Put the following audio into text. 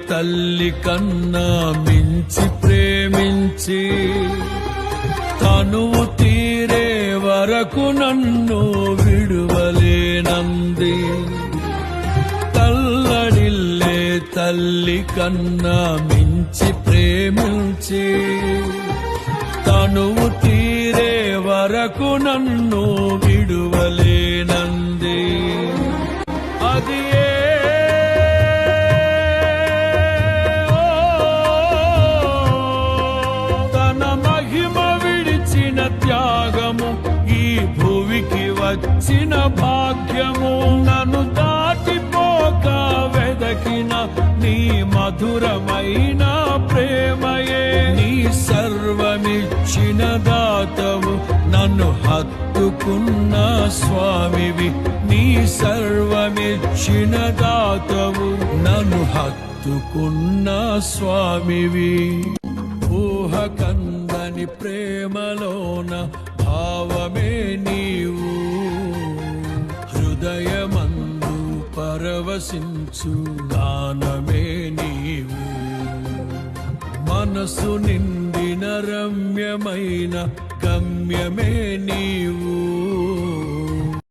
తల్లి కన్నా మించి ప్రేమించి తనువు తీరే వరకు నన్ను విడువలేనంది. తల్లడిల్లే తల్లి కన్నా మించి ప్రేమించి తనువు తీరే వరకు నన్ను విడువలేనంది. అది తన మహిమ విడిచిన త్యాగము, ఈ భువికి వచ్చిన భాగ్యము. నన్ను దాటిపోక వెదకిన నీ మధురమైన ప్రేమయే. నీ సర్వమిచ్చిన దాతవు, నన్ను హత్తుకున్న స్వామివి. నీ సర్వమిచ్చిన దాతవు, నన్ను హత్తుకున్న స్వామివి. ఊహ కందని ప్రేమలోన భావమే నీవు, హృదయమందు పరవశించు గానమే నీవు. మనసు నిండిన రమ్యమైన గమ్యమే నీవు,